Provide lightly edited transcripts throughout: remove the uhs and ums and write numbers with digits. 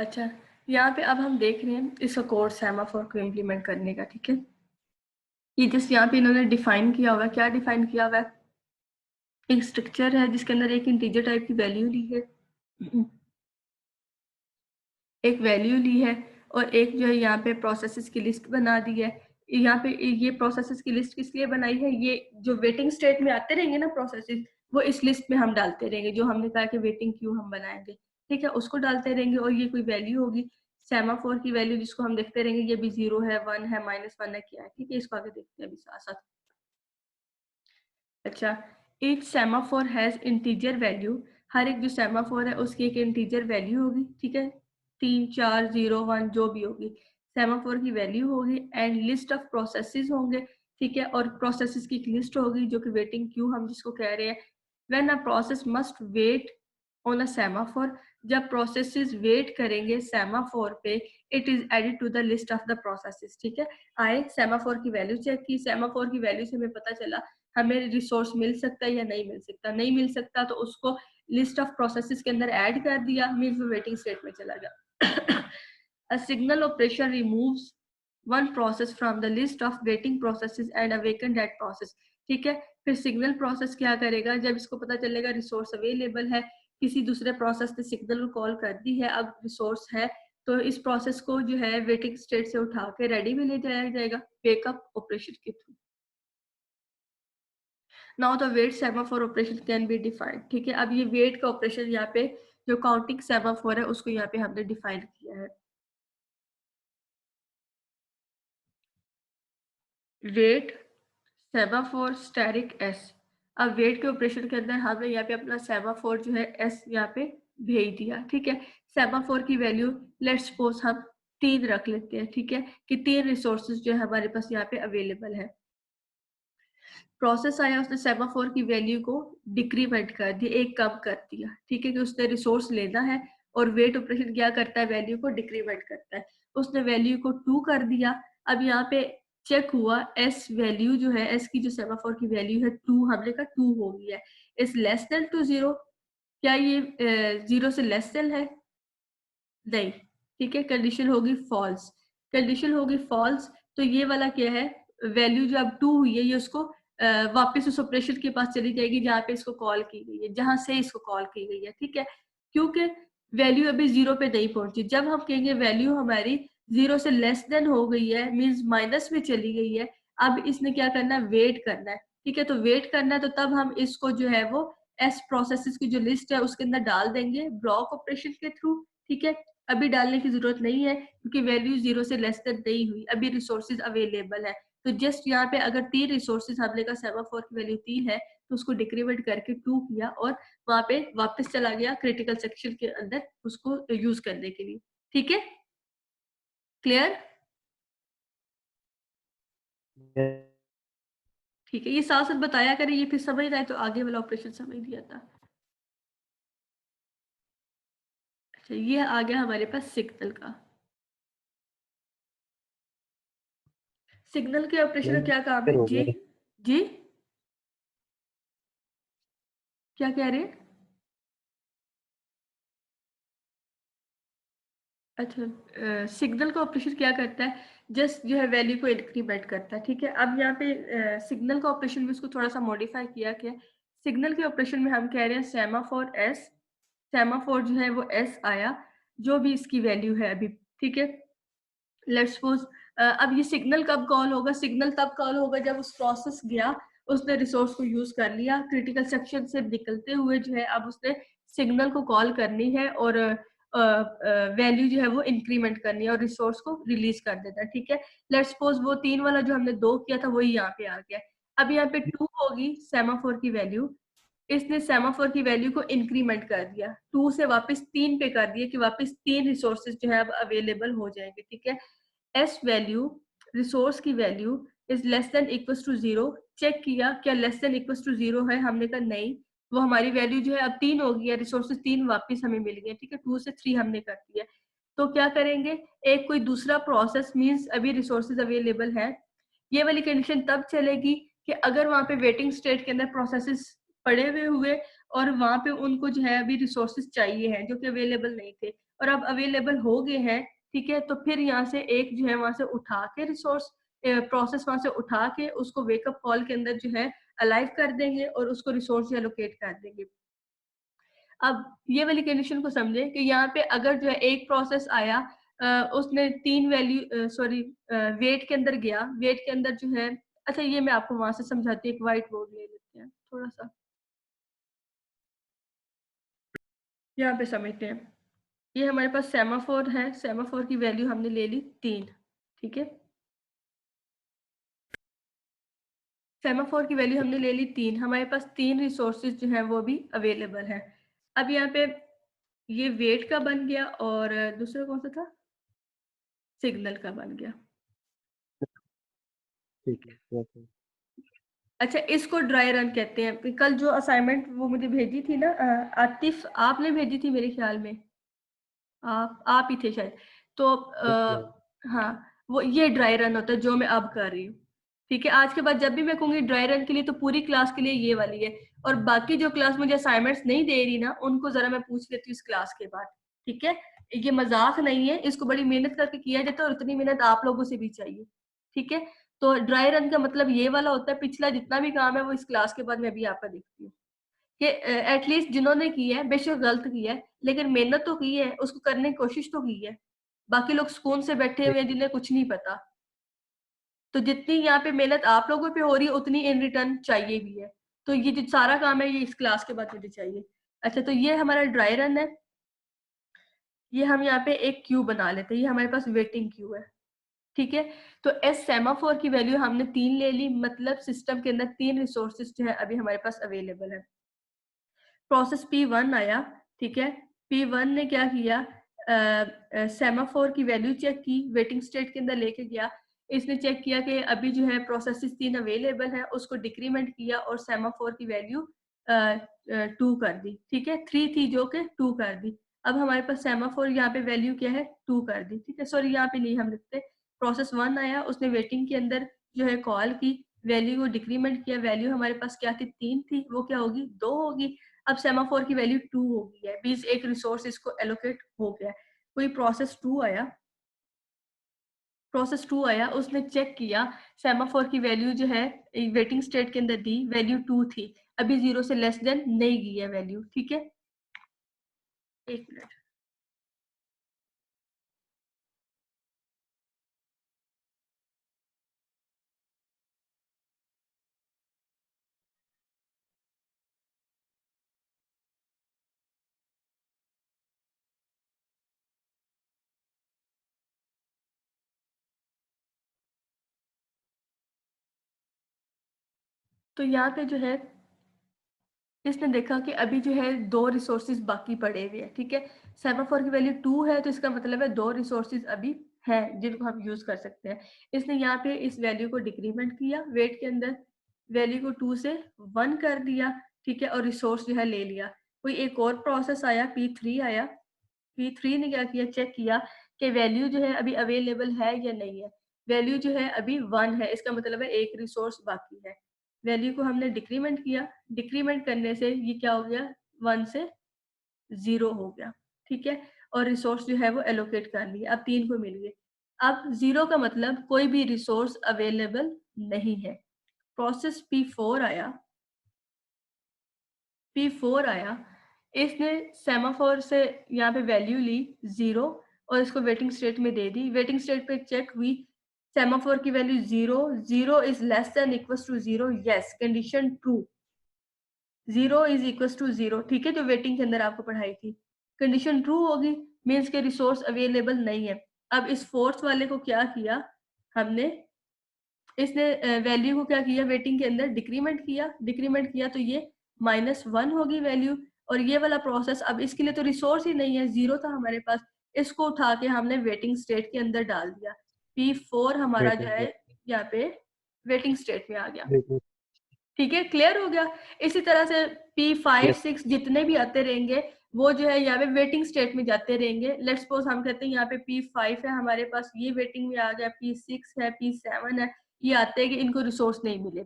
अच्छा, यहाँ पे अब हम देख रहे हैं इसका कोड सेमाफोर को इम्प्लीमेंट करने का, ठीक है। ये जस्ट यहाँ पे इन्होंने डिफाइन किया हुआ है। क्या डिफाइन किया हुआ है? एक स्ट्रक्चर है जिसके अंदर एक इंटीजर टाइप की वैल्यू ली है, एक वैल्यू ली है, और एक जो है यहाँ पे प्रोसेसेस की लिस्ट बना दी है। यहाँ पे ये प्रोसेसेस की लिस्ट किस लिए बनाई है? ये जो वेटिंग स्टेट में आते रहेंगे ना प्रोसेसेस, वो इस लिस्ट में हम डालते रहेंगे, जो हमने कहा कि वेटिंग क्यू हम बनाएंगे, ठीक है, उसको डालते रहेंगे। और ये कोई वैल्यू होगी सेमाफोर की वैल्यू, जिसको हम देखते रहेंगे ये भी 0 है, 1 है, -1 है, क्या है, ठीक है। इसको आगे देखते हैं अभी साथ साथ। अच्छा, each semaphore has integer value। हर एक जो सेमाफोर है उसकी एक इंटीजर वैल्यू होगी, ठीक है, 3, 4, 0, 1 जो भी होगी, सेमाफोर की वैल्यू होगी। एंड लिस्ट ऑफ प्रोसेसेस होंगे, ठीक है, और प्रोसेसेस की एक लिस्ट होगी जो कि वेटिंग क्यू हम जिसको कह रहे हैं। When a process must wait on a semaphore, जब प्रोसेसेस वेट करेंगे सेमाफोर पे, it is added to the list of the processes, ठीक है। आए सेमाफोर की वैल्यू चेक की, सेमाफोर की वैल्यू से हमें पता चला हमें रिसोर्स मिल सकता है या नहीं मिल सकता। नहीं मिल सकता तो उसको लिस्ट ऑफ प्रोसेसेस के अंदर ऐड कर दिया, मींस वो वेटिंग स्टेट में चला गया। A signal operation removes one process from the list of waiting processes and awaken that process, ठीक है। फिर सिग्नल प्रोसेस क्या करेगा? जब इसको पता चलेगा रिसोर्स अवेलेबल है, किसी दूसरे प्रोसेस ने सिग्नल को कॉल कर दी है, अब रिसोर्स है, तो इस प्रोसेस को जो है वेटिंग स्टेट से उठा के रेडी में ले जाया जाएगा वेकअप ऑपरेशन के through. Now the wait semaphore operation can be defined, ठीक है। अब ये वेट का ऑपरेशन यहाँ पे जो काउंटिंग सेमाफोर है उसको यहाँ पे हमने डिफाइन किया है। Wait semaphore static S. अब वेट के ऑपरेशन के अंदर हमने यहाँ पे अपना सेमाफोर जो है एस यहाँ पे भेज दिया, ठीक है। सेमाफोर की वैल्यू लेट्स सपोज हम 3 रख लेते हैं, ठीक है, कि 3 रिसोर्सेज जो है हमारे पास यहाँ पे अवेलेबल है। प्रोसेस आया, उसने सेमाफोर की वैल्यू को डिक्रीमेंट कर दिया, एक कम कर दिया, ठीक है, कि उसने रिसोर्स लेना है और वेट ऑपरेशन क्या करता है? वैल्यू को डिक्रीमेंट करता है। उसने वैल्यू को 2 कर दिया। अब यहाँ पे चेक हुआ एस वैल्यू जो है, एस की जो सेमाफोर की वैल्यू है 2, हमने कहा 2 हो गई है, इज लेस देन टू 0। क्या ये 0 से लेस देन है? नहीं, ठीक है, कंडीशन होगी फॉल्स। कंडीशन होगी फॉल्स, तो ये वाला क्या है? वैल्यू जो अब 2 हुई है ये उसको वापस उस ऑपरेशन के पास चली जाएगी जहाँ पे इसको कॉल की गई है, जहाँ से इसको कॉल की गई है, ठीक है। क्योंकि वैल्यू अभी 0 पे नहीं पहुंची। जब हम कहेंगे वैल्यू हमारी 0 से लेस देन हो गई है, मींस माइनस में चली गई है, अब इसने क्या करना है? वेट करना है, ठीक है। तो वेट करना है, तो तब हम इसको जो है वो एस प्रोसेसेस की जो लिस्ट है उसके अंदर डाल देंगे ब्लॉक ऑपरेशन के थ्रू, ठीक है। अभी डालने की जरूरत नहीं है क्योंकि वैल्यू 0 से लेस देन नहीं हुई, अभी रिसोर्सेज अवेलेबल है। तो जस्ट यहाँ पे अगर 3 रिसोर्सेज हमने का सेमाफोर की वैल्यू 3 है तो उसको डिक्रीमेंट करके 2 किया और वहां पे वापस चला गया क्रिटिकल सेक्शन के अंदर उसको यूज करने के लिए, ठीक है। क्लियर? ठीक है, ये साथ साथ बताया करें, ये फिर समझ रहा है तो आगे वाला ऑपरेशन समझ नहीं आता। अच्छा, ये आ गया हमारे पास सिग्नल का। सिग्नल के ऑपरेशन का क्या काम है हो जी? गया। जी क्या कह रहे हैं? अच्छा, सिग्नल का ऑपरेशन क्या करता है? जस्ट जो है वैल्यू को इंक्रीमेंट करता है, ठीक है। अब यहाँ पे सिग्नल का ऑपरेशन में इसको थोड़ा सा मॉडिफाई किया गया। सिग्नल के ऑपरेशन में हम कह रहे हैं सेमाफोर एस, सेमाफोर जो है वो एस आया, जो भी इसकी वैल्यू है अभी, ठीक है। लेट्स सपोज अब ये सिग्नल कब कॉल होगा? सिग्नल तब कॉल होगा जब उस प्रोसेस गया, उसने रिसोर्स को यूज कर लिया, क्रिटिकल सेक्शन से निकलते हुए जो है अब उसने सिग्नल को कॉल करनी है और वैल्यू जो है वो इंक्रीमेंट करनी है और रिसोर्स को रिलीज कर देना है, ठीक है। लेट्स सपोज वो 3 वाला जो हमने 2 किया था वही यहाँ पे आ गया। अब यहाँ पे 2 होगी सेमाफोर की वैल्यू, इसने सेमाफोर की वैल्यू को इंक्रीमेंट कर दिया, 2 से वापस 3 पे कर दिया कि वापस 3 रिसोर्सेज जो है अब अवेलेबल हो जाएंगे, ठीक है। एस वैल्यू, रिसोर्स की value is less than equals to 0। चेक किया क्या लेस देन इक्वल्स टू 0 है? हमने कहा नहीं, वो हमारी वैल्यू जो है अब 3 हो गई है, रिसोर्सेज 3 वापस हमें मिल गए, ठीक है, 2 से 3 हमने कर दिया। तो क्या करेंगे? एक कोई दूसरा प्रोसेस, मींस अभी रिसोर्सेज अवेलेबल है, ये वाली कंडीशन तब चलेगी कि अगर वहां पे वेटिंग स्टेट के अंदर प्रोसेसेस पड़े हुए और वहां पे उनको जो है अभी रिसोर्सेज चाहिए हैं जो कि अवेलेबल नहीं थे, और अब अवेलेबल हो गए हैं, ठीक है। तो फिर यहाँ से एक जो है वहां से उठा के रिसोर्स प्रोसेस वहां से उठा के उसको वेकअप कॉल के अंदर जो है अलाइव कर देंगे और उसको रिसोर्स एलोकेट कर देंगे। अब ये वाली कंडीशन को समझे कि यहाँ पे अगर जो है एक प्रोसेस आया, उसने 3 वैल्यू सॉरी वेट के अंदर गया, वेट के अंदर जो है, अच्छा ये मैं आपको वहां से समझाती हूँ, एक व्हाइट बोर्ड ले लेते हैं थोड़ा सा, यहाँ पे समझते हैं। ये हमारे पास सेमाफोर है, सेमाफोर की वैल्यू हमने ले ली 3, ठीक है। सेमाफोर की वैल्यू हमने ले ली 3, हमारे पास 3 रिसोर्सेज जो है वो भी अवेलेबल है। अब यहाँ पे ये वेट का बन गया और दूसरा कौन सा था, सिग्नल का बन गया। ठीक है। अच्छा, इसको ड्राई रन कहते हैं। कल जो असाइनमेंट वो मुझे भेजी थी ना आतिफ, आपने भेजी थी मेरे ख्याल में, आप ही थे शायद। तो हाँ, वो ये ड्राई रन होता है जो मैं अब कर रही हूँ, ठीक है। आज के बाद जब भी मैं कहूंगी ड्राई रन के लिए तो पूरी क्लास के लिए ये वाली है, और बाकी जो क्लास मुझे असाइनमेंट्स नहीं दे रही ना उनको जरा मैं पूछ लेती हूँ इस क्लास के बाद, ठीक है। ये मजाक नहीं है, इसको बड़ी मेहनत करके किया जाता है और उतनी मेहनत आप लोगों से भी चाहिए, ठीक है। तो ड्राई रन का मतलब ये वाला होता है, पिछला जितना भी काम है वो इस क्लास के बाद मैं भी आपका देखती हूँ कि एटलीस्ट जिन्होंने की है, बेशक गलत की है लेकिन मेहनत तो की है, उसको करने की कोशिश तो की है। बाकी लोग सुकून से बैठे हुए हैं जिन्हें कुछ नहीं पता। तो जितनी यहाँ पे मेहनत आप लोगों पे हो रही है उतनी इन रिटर्न चाहिए भी है। तो ये जो सारा काम है ये इस क्लास के बाद मुझे चाहिए। अच्छा, तो ये हमारा ड्राई रन है। ये हम यहाँ पे एक क्यू बना लेते हैं, ये हमारे पास वेटिंग क्यू है, ठीक है। तो एस सेमाफोर की वैल्यू हमने 3 ले ली, मतलब सिस्टम के अंदर 3 रिसोर्सेज जो है अभी हमारे पास अवेलेबल है। प्रोसेस P1 आया, ठीक है। P1 ने क्या किया, सेमाफोर की वैल्यू चेक की, वेटिंग स्टेट के अंदर लेके गया। इसने चेक किया कि अभी जो है प्रोसेसेस 3 अवेलेबल है, उसको डिक्रीमेंट किया और सेमाफोर की वैल्यू 2 कर दी, ठीक है। 3 थी जो कि 2 कर दी। अब हमारे पास सेमाफोर यहाँ पे वैल्यू क्या है, 2 कर दी, ठीक है। सॉरी यहाँ पे नहीं हम लिखते, प्रोसेस 1 आया, उसने वेटिंग के अंदर जो है कॉल की, वैल्यू को डिक्रीमेंट किया, वैल्यू हमारे पास क्या थी, 3 थी, वो क्या होगी, 2 होगी। अब सेमाफोर की वैल्यू 2 हो गई है, मींस एक रिसोर्स इसको एलोकेट हो गया। कोई प्रोसेस 2 आया, प्रोसेस 2 आया, उसने चेक किया, सेमाफोर की वैल्यू जो है वेटिंग स्टेट के अंदर दी, वैल्यू 2 थी, अभी 0 से लेस देन नहीं गई है वैल्यू, ठीक है। एक मिनट, तो यहाँ पे जो है इसने देखा कि अभी जो है 2 रिसोर्सेज बाकी पड़े हुए हैं, ठीक है। सेमाफोर की वैल्यू 2 है तो इसका मतलब है 2 रिसोर्सेज अभी हैं जिनको हम यूज कर सकते हैं। इसने यहाँ पे इस वैल्यू को डिक्रीमेंट किया, वेट के अंदर वैल्यू को 2 से 1 कर दिया, ठीक है, और रिसोर्स जो है ले लिया। कोई एक और प्रोसेस आया, P3 आया, P3 ने क्या किया, चेक किया कि वैल्यू जो है अभी अवेलेबल है या नहीं है। वैल्यू जो है अभी 1 है, इसका मतलब है एक रिसोर्स बाकी है। वैल्यू को हमने डिक्रीमेंट किया, डिक्रीमेंट करने से ये क्या हो गया, 1 से 0 हो गया, ठीक है। और रिसोर्स जो है वो एलोकेट कर लिए, अब 3 को मिल गए। अब 0 का मतलब कोई भी रिसोर्स अवेलेबल नहीं है। प्रोसेस P4 आया, P4 आया, इसने सेमाफोर से यहाँ पे वैल्यू ली 0 और इसको वेटिंग स्टेट में दे दी। वेटिंग स्टेट पे चेक हुई, सेमाफोर की value 0, 0 is less than equals to 0, yes, condition true, 0 is equals to 0, ठीक है, जो वेटिंग के अंदर आपको पढ़ाई थी। कंडीशन ट्रू होगी, मीन्स के रिसोर्स अवेलेबल नहीं है। अब इस फोर्थ वाले को क्या किया हमने, इसने वैल्यू को क्या किया, वेटिंग के अंदर डिक्रीमेंट किया तो ये -1 होगी वैल्यू। और ये वाला प्रोसेस, अब इसके लिए तो रिसोर्स ही नहीं है, 0 था हमारे पास, इसको उठा के हमने वेटिंग स्टेट के अंदर डाल दिया। P4 हमारा जो है यहाँ पे वेटिंग स्टेट में आ गया, ठीक है, क्लियर हो गया। इसी तरह से P5 6 जितने भी आते रहेंगे वो जो है यहाँ पे वेटिंग स्टेट में जाते रहेंगे। लेट्स सपोज हम कहते हैं यहाँ पे P5 है हमारे पास, ये वेटिंग में आ गया, P6 है, P7 है, ये आते हैं कि इनको रिसोर्स नहीं मिले।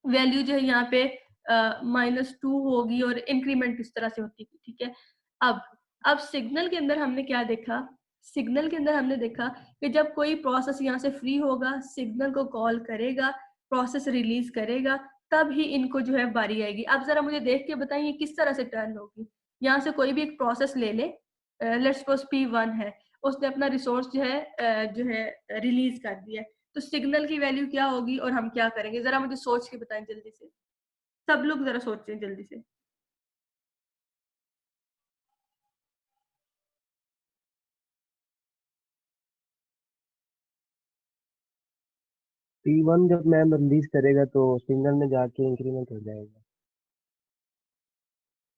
वैल्यू जो है यहाँ पे -2 होगी और इंक्रीमेंट इस तरह से होती है, ठीक है। अब सिग्नल के अंदर हमने क्या देखा, सिग्नल के अंदर हमने देखा कि जब कोई प्रोसेस यहाँ से फ्री होगा, सिग्नल को कॉल करेगा, प्रोसेस रिलीज करेगा, तब ही इनको जो है बारी आएगी। अब जरा मुझे देख के बताइए किस तरह से टर्न होगी। यहाँ से कोई भी एक प्रोसेस ले ले, लेट्स सपोज P1 है, उसने अपना रिसोर्स जो है रिलीज कर दिया है, तो सिग्नल की वैल्यू क्या होगी और हम क्या करेंगे, जरा मुझे सोच के बताएं जल्दी से, सब लोग जरा सोचें जल्दी से। P1 जब मैम रिलीज करेगा तो सिग्नल में जाके इंक्रीमेंट हो जाएगा।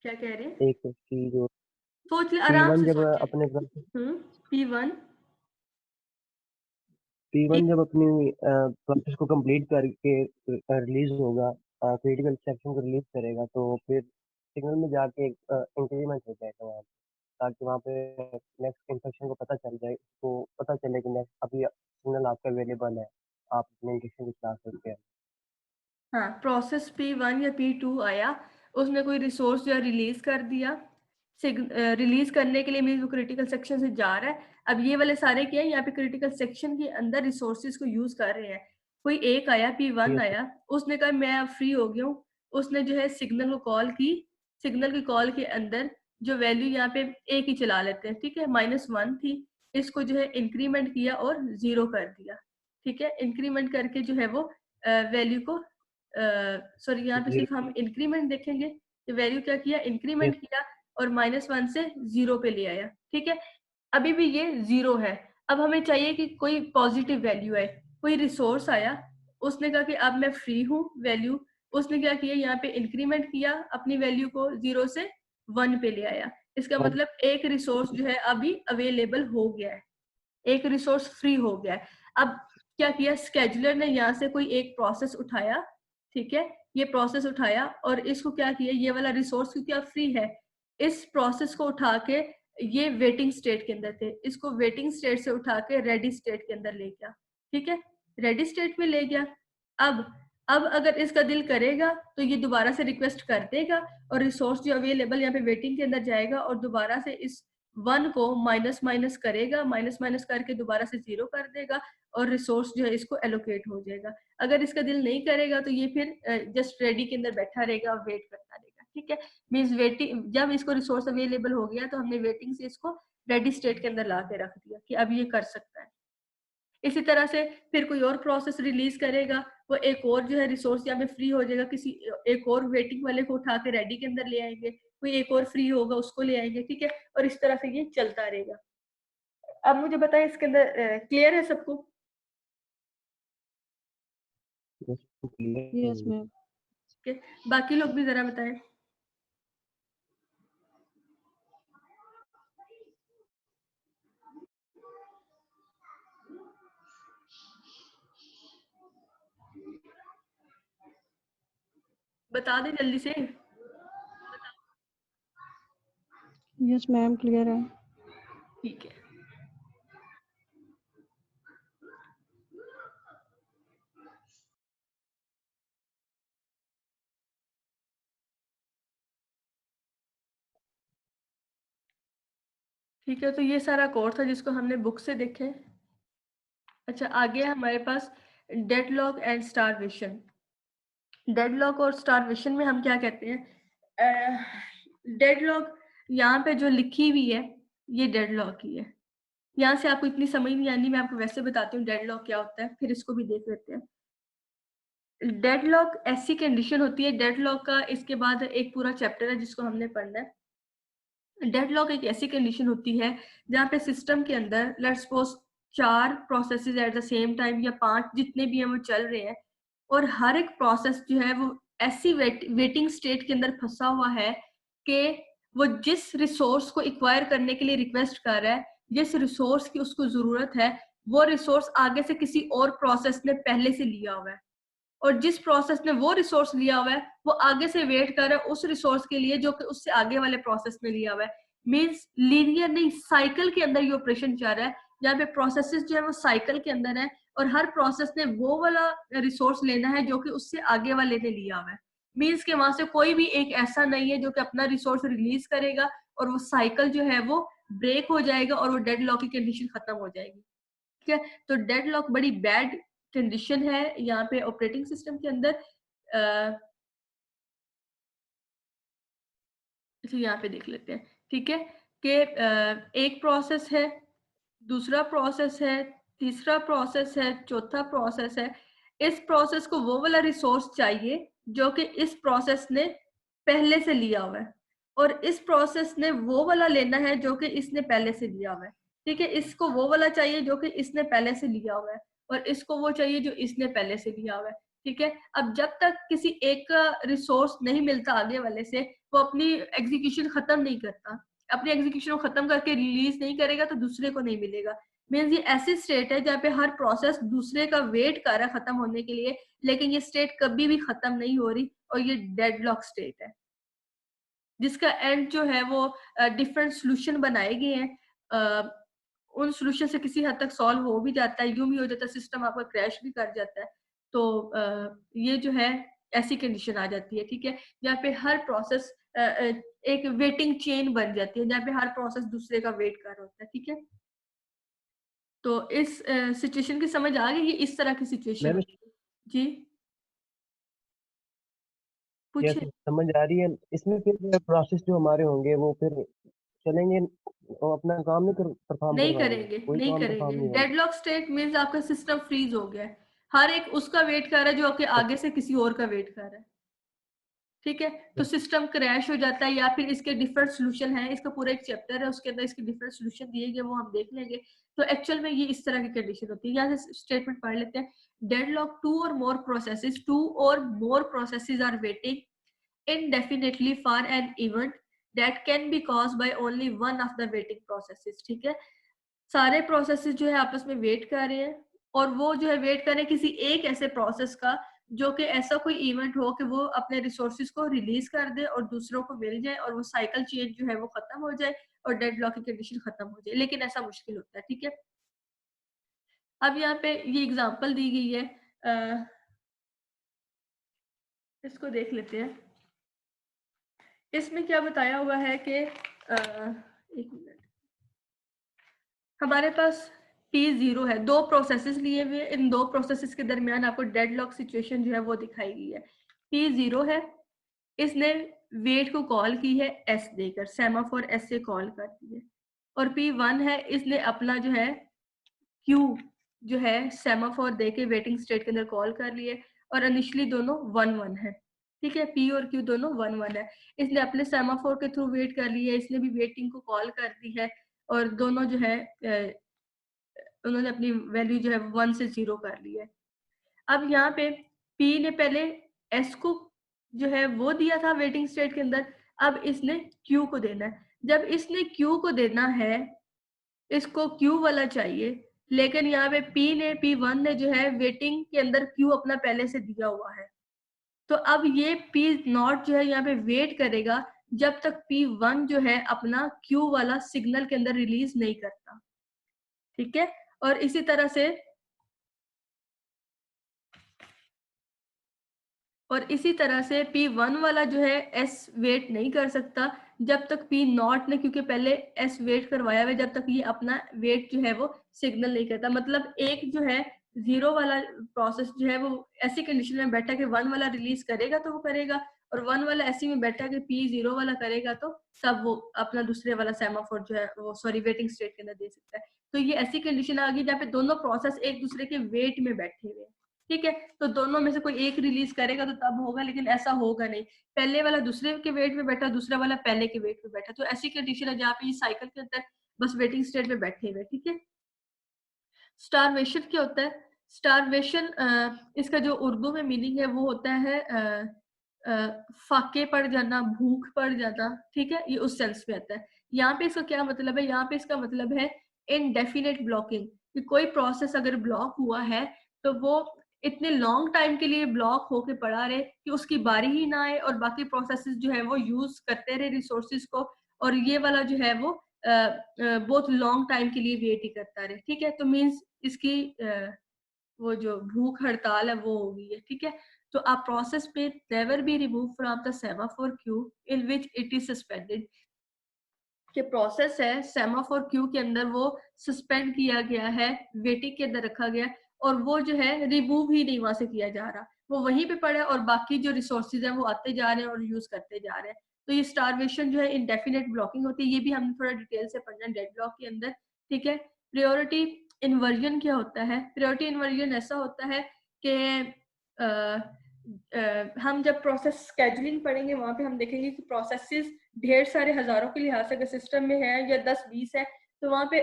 क्या कह रहे हैं, एक की जो सोच ले, आराम P1 से जब सोचें। अपने P1 P1 जब अपनी प्रोसेस को कंप्लीट करके रिलीज होगा, क्रिटिकल सेक्शन को रिलीज करेगा, तो फिर सिग्नल में जाके इंक्रीमेंट हो जाएगा वहाँ पे, ताकि वहाँ पे नेक्स्ट इंस्ट्रक्शन को पता चल जाए, तो पता चले कि नेक्स्ट अभी सिग्नल आपका अवेलेबल है, आप अपने इंस्ट्रक्शन को चला सकते हैं। हाँ, प्रोसेस P1 या P2 आया, उसने कोई रिसोर्स जो रिलीज कर दिया, रिलीज करने के लिए मीन वो क्रिटिकल सेक्शन से जा रहा है। अब ये वाले सारे क्या है, यहाँ पे क्रिटिकल सेक्शन के अंदर रिसोर्सेज को यूज कर रहे हैं। कोई एक आया, P1 यस आया, उसने कहा मैं अब फ्री हो गया हूँ, उसने जो है सिग्नल को कॉल की, सिग्नल की कॉल के अंदर जो वैल्यू यहाँ पे एक ही चला लेते हैं, ठीक है, -1 थी, इसको जो है इंक्रीमेंट किया और 0 कर दिया, ठीक है। इंक्रीमेंट करके जो है वो वैल्यू को सॉरी यहाँ पे सिर्फ हम इंक्रीमेंट देखेंगे, तो वैल्यू क्या किया, यस इंक्रीमेंट किया और -1 से 0 पे ले आया, ठीक है। अभी भी ये 0 है। अब हमें चाहिए कि कोई पॉजिटिव वैल्यू है, कोई रिसोर्स आया, उसने कहा कि अब मैं फ्री हूँ, वैल्यू उसने क्या किया, यहाँ पे इंक्रीमेंट किया, अपनी वैल्यू को 0 से 1 पे ले आया। इसका मतलब एक रिसोर्स जो है अभी अवेलेबल हो गया है, एक रिसोर्स फ्री हो गया है। अब क्या किया, स्केजुलर ने यहाँ से कोई एक प्रोसेस उठाया, ठीक है, ये प्रोसेस उठाया और इसको क्या किया, ये वाला रिसोर्स क्योंकि अब फ्री है, इस प्रोसेस को उठा के, ये वेटिंग स्टेट के अंदर थे, इसको वेटिंग स्टेट से उठा के रेडी स्टेट के अंदर ले गया, ठीक है, रेडी स्टेट में ले गया। अब अब अगर इसका दिल करेगा तो ये दोबारा से रिक्वेस्ट कर देगा और रिसोर्स जो अवेलेबल यहाँ पे वेटिंग के अंदर जाएगा और दोबारा से इस 1 को माइनस माइनस करेगा, माइनस माइनस करके दोबारा से 0 कर देगा और रिसोर्स जो है इसको एलोकेट हो जाएगा। अगर इसका दिल नहीं करेगा तो ये फिर जस्ट रेडी के अंदर बैठा रहेगा और वेट करता रहेगा, ठीक है। मीन्स वेटिंग, जब इसको रिसोर्स अवेलेबल हो गया तो हमने वेटिंग से इसको रेडी स्टेट के अंदर ला के रख दिया कि अब ये कर सकता है। इसी तरह से फिर कोई और प्रोसेस रिलीज करेगा, वो एक और जो है रिसोर्स यहाँ पे फ्री हो जाएगा, किसी एक और वेटिंग वाले को उठा के रेडी के अंदर ले आएंगे, कोई एक और फ्री होगा उसको ले आएंगे, ठीक है, और इस तरह से ये चलता रहेगा। अब मुझे बताएं इसके अंदर क्लियर है सबको? Yes ma'am. ठीक है, बाकी लोग भी जरा बताएं। बता दे जल्दी से। यस मैम, क्लियर है। ठीक है, ठीक है, तो ये सारा कोड था जिसको हमने बुक से देखे। अच्छा, आगे हमारे पास डेडलॉक एंड स्टारवेशन। डेडलॉक और स्टारवेशन में हम क्या कहते हैं, डेडलॉक यहाँ पे जो लिखी हुई है ये डेडलॉक ही है। यहाँ से आपको इतनी समझ नहीं आनी, मैं आपको वैसे बताती हूँ डेडलॉक क्या होता है, फिर इसको भी देख लेते हैं। डेडलॉक ऐसी कंडीशन होती है, डेडलॉक का इसके बाद एक पूरा चैप्टर है जिसको हमने पढ़ना है। डेडलॉक एक ऐसी कंडीशन होती है जहाँ पे सिस्टम के अंदर let's suppose 4 processes at the same time या 5 जितने भी हैं वो चल रहे हैं और हर एक प्रोसेस जो है वो ऐसी वेटिंग स्टेट के अंदर फंसा हुआ है कि वो जिस रिसोर्स को एक्वायर करने के लिए रिक्वेस्ट कर रहा है, जिस रिसोर्स की उसको जरूरत है, वो रिसोर्स आगे से किसी और प्रोसेस ने पहले से लिया हुआ है और जिस प्रोसेस ने वो रिसोर्स लिया हुआ है वो आगे से वेट कर रहा है उस रिसोर्स के लिए जो कि उससे आगे वाले प्रोसेस ने लिया हुआ है। मींस लीनियर नहीं, साइकिल के अंदर ये ऑपरेशन चल रहा है जहाँ पे प्रोसेसेस जो है वो साइकिल के अंदर है और हर प्रोसेस ने वो वाला रिसोर्स लेना है जो कि उससे आगे वाले ने लिया हुआ है। मीन्स के वहां से कोई भी एक ऐसा नहीं है जो कि अपना रिसोर्स रिलीज करेगा और वो साइकिल जो है वो ब्रेक हो जाएगा और वो डेडलॉक की कंडीशन खत्म हो जाएगी। ठीक है, तो डेडलॉक बड़ी बैड कंडीशन है यहाँ पे ऑपरेटिंग सिस्टम के अंदर। यहाँ पे देख लेते हैं, ठीक है, कि एक प्रोसेस है, दूसरा प्रोसेस है, तीसरा प्रोसेस है, चौथा प्रोसेस है। इस प्रोसेस को वो वाला रिसोर्स चाहिए जो कि इस प्रोसेस ने पहले से लिया हुआ है, और इस प्रोसेस ने वो वाला लेना है जो कि इसने पहले से लिया हुआ है। ठीक है, इसको वो वाला चाहिए जो कि इसने पहले से लिया हुआ है, और इसको वो चाहिए जो इसने पहले से लिया हुआ है। ठीक है, अब जब तक किसी एक का रिसोर्स नहीं मिलता आगे वाले से, वो अपनी एग्जीक्यूशन खत्म नहीं करता, अपनी एग्जीक्यूशन को खत्म करके रिलीज नहीं करेगा तो दूसरे को नहीं मिलेगा। मीन्स ये ऐसी स्टेट है जहाँ पे हर प्रोसेस दूसरे का वेट कर रहा है खत्म होने के लिए, लेकिन ये स्टेट कभी भी खत्म नहीं हो रही, और ये डेडलॉक स्टेट है जिसका एंड जो है वो डिफरेंट सोल्यूशन बनाए गए हैं। उन सोल्यूशन से किसी हद तक सॉल्व हो भी जाता है, यूं भी हो जाता है, सिस्टम आपका क्रैश भी कर जाता है। तो ये जो है ऐसी कंडीशन आ जाती है, ठीक है, जहाँ पे हर प्रोसेस एक वेटिंग चेन बन जाती है, जहाँ पे हर प्रोसेस दूसरे का वेट कर रहा होता है। ठीक है, तो इस सिचुएशन की समझ आ गई, इस तरह की सिचुएशन मैम होती है। जी यस पूछिए। समझ आ रही है। इसमें फिर प्रोसेस जो हमारे होंगे वो फिर चलेंगे, वो अपना काम नहीं परफॉर्म कर नहीं पाएंगे, करेंगे, कोई नहीं काम करेंगे। परफॉर्म नहीं होगा। डेडलॉक स्टेट मींस आपका सिस्टम फ्रीज हो गया है, हर एक उसका वेट कर रहा है जो आपके आगे से किसी और का वेट कर रहा है। ठीक है, तो सिस्टम क्रैश हो जाता है, या फिर इसके डिफरेंट सोल्यूशन है, इसका पूरा एक चैप्टर है, उसके अंदर इसके डिफरेंट सोल्यूशन दिए गए, वो हम देख लेंगे। तो एक्चुअल में ये इस तरह की कंडीशन होती है। यहाँ से स्टेटमेंट पढ़ लेते हैं। डेडलॉक टू और more processes are waiting indefinitely for an event that can be caused by only one of the waiting processes। ठीक है, सारे प्रोसेसेस जो है आपस में वेट कर रहे हैं, और वो जो है वेट कर रहे हैं किसी एक ऐसे प्रोसेस का जो कि ऐसा कोई इवेंट हो कि वो अपने रिसोर्सेज को रिलीज कर दे और दूसरों को मिल जाए, और वो साइकिल चेन जो है वो खत्म हो जाए और डेडलॉक की कंडीशन खत्म हो जाए, लेकिन ऐसा मुश्किल होता है। ठीक है, अब यहाँ पे ये एग्जांपल दी गई है, इसको देख लेते हैं। इसमें क्या बताया हुआ है कि एक मिनट, हमारे पास P0 है, दो प्रोसेसेस लिए हुए, इन दो प्रोसेसेस के दरमियान आपको डेडलॉक सिचुएशन जो है वो दिखाई गई है। P0 है, इसने वेट को कॉल की है S देकर, सेमाफोर S से कॉल कर दी है, और P1 है, इसने अपना जो है Q जो है सेमाफोर देके वेटिंग स्टेट के अंदर कॉल कर लिए, और इनिशियली दोनों 1-1 है। ठीक है, P और Q दोनों 1-1 है, इसने अपने सेमाफोर के थ्रू वेट कर लिया है, इसने भी वेटिंग को कॉल कर दी है, और दोनों जो है उन्होंने अपनी वैल्यू जो है 1 से 0 कर ली है। अब यहाँ पे P ने पहले S को जो है वो दिया था वेटिंग स्टेट के अंदर, अब इसने Q को देना है। जब इसने Q को देना है, इसको Q वाला चाहिए, लेकिन यहाँ पे P1 ने जो है वेटिंग के अंदर Q अपना पहले से दिया हुआ है, तो अब ये P0 जो है यहाँ पे वेट करेगा जब तक P1 जो है अपना Q वाला सिग्नल के अंदर रिलीज नहीं करता। ठीक है, और इसी तरह से P1 वाला जो है S वेट नहीं कर सकता जब तक P0 ने, क्योंकि पहले S वेट करवाया हुआ, जब तक ये अपना वेट जो है वो सिग्नल नहीं करता। मतलब एक जो है 0 वाला प्रोसेस जो है वो ऐसी कंडीशन में बैठा कि 1 वाला रिलीज करेगा तो वो करेगा, और 1 वाला ऐसी में बैठा कि P0 वाला करेगा तो तब वो अपना दूसरे वाला सेमाफोर जो है वो वेटिंग स्टेट के अंदर दे सकता है। तो ये ऐसी कंडीशन आ गई जहाँ पे दोनों प्रोसेस एक दूसरे के वेट में बैठे हुए हैं। ठीक है, तो दोनों में से कोई एक रिलीज करेगा तो तब होगा, लेकिन ऐसा होगा नहीं, पहले वाला दूसरे के वेट में बैठा, दूसरा वाला पहले के वेट में बैठा, तो ऐसी कंडीशन है जहाँ पे ये साइकिल के अंदर बस वेटिंग स्टेट में बैठे हुए। ठीक है, स्टारवेशन क्या होता है? स्टारवेशन इसका जो उर्दू में मीनिंग है वो होता है फाके पड़ जाना, भूख पड़ जाना। ठीक है, ये उस सेंस में आता है। यहाँ पे इसका क्या मतलब है? यहाँ पे इसका मतलब है इनडेफिनेट ब्लॉकिंग, कि कोई प्रोसेस अगर ब्लॉक हुआ है तो वो इतने लॉन्ग टाइम के लिए ब्लॉक होके पड़ा रहे कि उसकी बारी ही ना आए, और बाकी प्रोसेसेस जो है वो यूज करते रहे रिसोर्सेज को, और ये वाला जो है वो बहुत लॉन्ग टाइम के लिए वेट ही करता रहे। ठीक है, तो मीन्स इसकी वो जो भूख हड़ताल है वो हो गई है। ठीक है, तो a process may never be removed from the semaphore queue in which it is suspended. कि प्रोसेस है सेमाफोर क्यू के अंदर वो सस्पेंड किया गया है, वेटिंग के अंदर रखा गया और वो जो है रिमूव ही नहीं वहां से किया जा रहा, वो वहीं पे पड़ा है और बाकी जो रिसोर्सेज है वो आते जा रहे हैं और यूज करते जा रहे हैं। तो ये स्टारवेशन जो है इंडेफिनेट ब्लॉकिंग होती है, ये भी हमने थोड़ा डिटेल से पढ़ना है डेड ब्लॉक के अंदर, ठीक है। प्रायोरिटी इन्वर्जन क्या होता है? प्रायोरिटी इन्वर्जन ऐसा होता है कि हम जब प्रोसेस स्केजुलिंग पढ़ेंगे वहां पे हम देखेंगे कि प्रोसेसेस ढेर सारे हजारों के लिहाज से अगर सिस्टम में है या 10-20 है तो वहां पे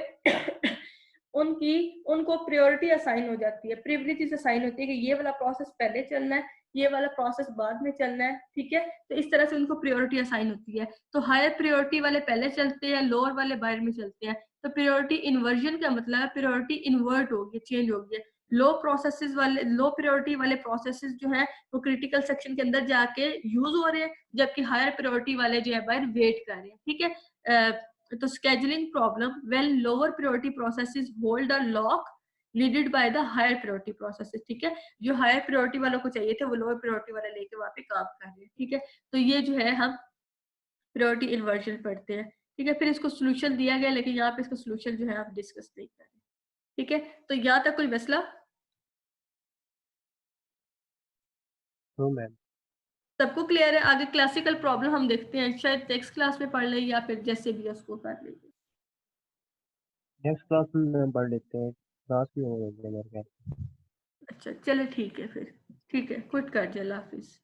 उनको प्रायोरिटी असाइन हो जाती है, प्रिविलेजेस असाइन होती है कि ये वाला प्रोसेस पहले चलना है, ये वाला प्रोसेस बाद में चलना है, ठीक है। तो इस तरह से उनको प्रायोरिटी असाइन होती है। तो हायर प्रायोरिटी वाले पहले चलते हैं, लोअर वाले बाद में चलते हैं। तो प्रायोरिटी इन्वर्जन का मतलब है प्रायोरिटी इन्वर्ट हो गई, चेंज हो गई। लो प्रायोरिटी वाले प्रोसेसेस जो है वो क्रिटिकल सेक्शन के अंदर जाके यूज हो रहे हैं, जबकि हायर प्रायोरिटी वाले जो है बाहर वेट कर रहे हैं, ठीक है। तो scheduling problem when lower priority processes hold a lock needed by the higher priority processes, ठीक है। जो higher priority वालों को चाहिए थे वो lower priority वाले लेके वहां पे काम कर रहे हैं, ठीक है। तो ये जो है हम priority inversion पढ़ते हैं, ठीक है। फिर इसको solution दिया गया लेकिन यहाँ पे इसका solution जो है आप डिस्कस नहीं कर रहे, ठीक है। तो यहाँ तक कोई मसला? No ma'am. सबको क्लियर है? आगे क्लासिकल प्रॉब्लम हम देखते हैं, शायद नेक्स्ट क्लास में पढ़ ले या फिर जैसे भी उसको कर लेंगे। नेक्स्ट क्लास में पढ़ लेते हैं, क्लास भी हो गई है मेरे ख्याल। अच्छा चलो ठीक है फिर, ठीक है, क्विट कर, अल्लाह हाफिज।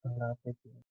अल्लाह हाफ़िज़।